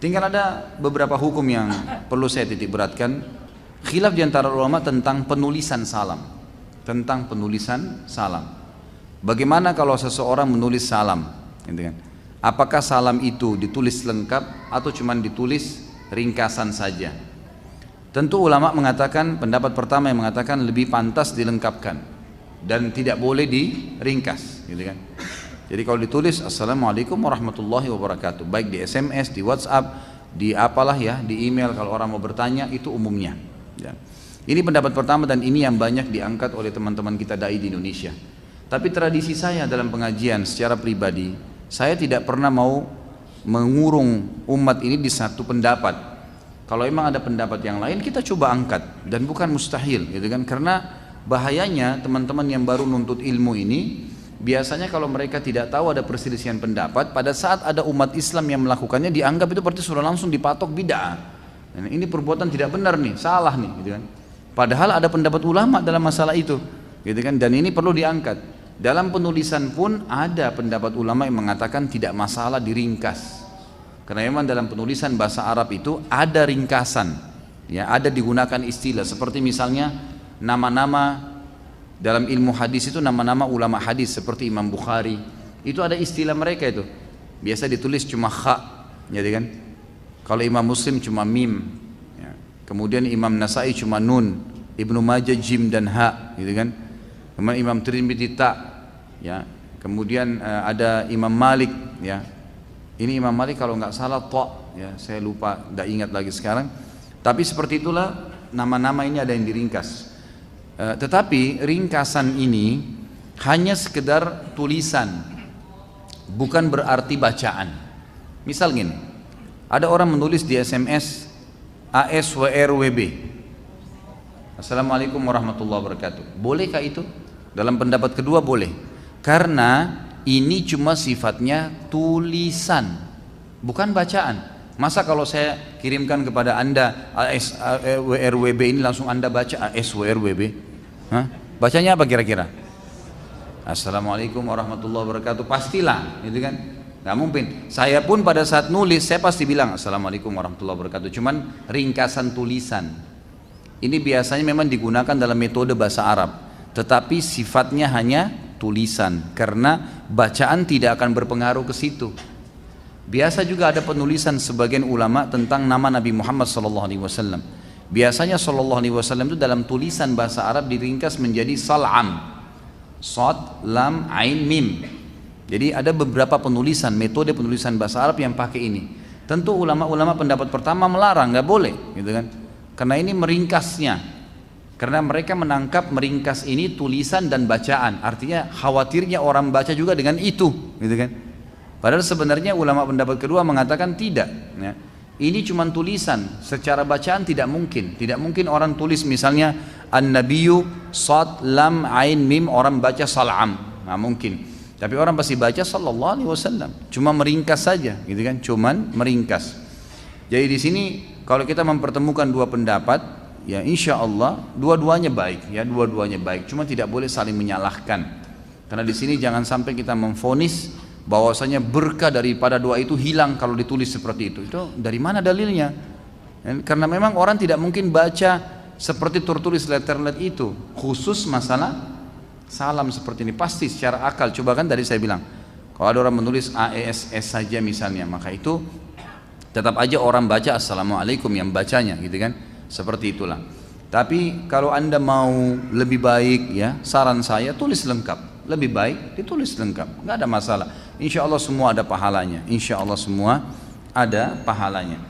Tinggal ada beberapa hukum yang perlu saya titik beratkan. Khilaf di antara ulama tentang penulisan salam. Tentang penulisan salam. Bagaimana kalau seseorang menulis salam? Gitu kan? Apakah salam itu ditulis lengkap atau cuma ditulis ringkasan saja? Tentu ulama mengatakan, pendapat pertama yang mengatakan lebih pantas dilengkapkan dan tidak boleh diringkas, gitu kan? Jadi kalau ditulis Assalamualaikum warahmatullahi wabarakatuh, baik di SMS, di WhatsApp, di apalah ya, di email kalau orang mau bertanya, itu umumnya ya. Ini pendapat pertama dan ini yang banyak diangkat oleh teman-teman kita dai di Indonesia. Tapi tradisi saya dalam pengajian secara pribadi, saya tidak pernah mau mengurung umat ini di satu pendapat. Kalau memang ada pendapat yang lain kita coba angkat dan bukan mustahil, gitu kan? Karena bahayanya teman-teman yang baru nuntut ilmu ini, biasanya kalau mereka tidak tahu ada perselisihan pendapat, pada saat ada umat Islam yang melakukannya dianggap itu berarti sudah langsung dipatok bid'ah. Nah, ini perbuatan tidak benar nih, salah nih, gitu kan? Padahal ada pendapat ulama dalam masalah itu, gitu kan? Dan ini perlu diangkat. Dalam penulisan pun ada pendapat ulama yang mengatakan tidak masalah diringkas. Karena memang dalam penulisan bahasa Arab itu ada ringkasan, ya, ada digunakan istilah seperti misalnya nama-nama. Dalam ilmu hadis itu nama-nama ulama hadis seperti Imam Bukhari itu ada istilah mereka itu, biasa ditulis cuma kha, jadi kan. Kalau Imam Muslim cuma mim, ya. Kemudian Imam Nasai cuma nun, Ibnu Majah jim dan ha, gitu kan. Kemudian Imam Tirmidzi ta, ya. Kemudian ada Imam Malik, ya. Ini Imam Malik kalau nggak salah ta, ya. Saya lupa, nggak ingat lagi sekarang. Tapi seperti itulah nama-nama ini ada yang diringkas. Tetapi ringkasan ini hanya sekedar tulisan, bukan berarti bacaan. Misal gini, ada orang menulis di SMS ASWRWB, Assalamualaikum warahmatullahi wabarakatuh. Bolehkah itu? Dalam pendapat kedua boleh, karena ini cuma sifatnya tulisan, bukan bacaan. Masa kalau saya kirimkan kepada anda ASWRWB ini langsung anda baca ASWRWB? Hah? Bacanya apa kira-kira? Assalamualaikum warahmatullahi wabarakatuh. Pastilah, gitu kan? Gak mungkin. Saya pun pada saat nulis saya pasti bilang Assalamualaikum warahmatullahi wabarakatuh. Cuman ringkasan tulisan. Ini biasanya memang digunakan dalam metode bahasa Arab, tetapi sifatnya hanya tulisan karena bacaan tidak akan berpengaruh ke situ. Biasa juga ada penulisan sebagian ulama tentang nama Nabi Muhammad SAW. Biasanya SAW itu dalam tulisan bahasa Arab diringkas menjadi sal'am, sod, lam, ain, mim. Jadi ada beberapa penulisan, metode penulisan bahasa Arab yang pakai ini. Tentu ulama-ulama pendapat pertama melarang, nggak boleh, gitu kan? Karena ini meringkasnya. Karena mereka menangkap meringkas ini tulisan dan bacaan. Artinya khawatirnya orang baca juga dengan itu, gitu kan? Padahal sebenarnya ulama pendapat kedua mengatakan tidak, ya. Ini cuma tulisan, secara bacaan tidak mungkin. Tidak mungkin orang tulis misalnya An-Nabiyyu Sad Lam Ain Mim, orang baca Sal'am, nggak mungkin. Tapi orang pasti baca Sallallahu Alaihi Wasallam. Cuma meringkas saja, gitu kan? Cuman meringkas. Jadi di sini kalau kita mempertemukan dua pendapat, ya insya Allah dua-duanya baik, ya dua-duanya baik. Cuma tidak boleh saling menyalahkan. Karena di sini jangan sampai kita memvonis bahwasanya berkah daripada doa itu hilang kalau ditulis seperti itu. Itu dari mana dalilnya? Karena memang orang tidak mungkin baca seperti tertulis letter-letter itu, khusus masalah salam seperti ini. Pasti secara akal, coba kan tadi saya bilang, kalau ada orang menulis AESS saja misalnya, maka itu tetap aja orang baca Assalamualaikum yang bacanya, gitu kan? Seperti itulah. Tapi kalau anda mau lebih baik, ya saran saya tulis lengkap. Lebih baik ditulis lengkap, nggak ada masalah. Insya Allah semua ada pahalanya. Insya Allah semua ada pahalanya.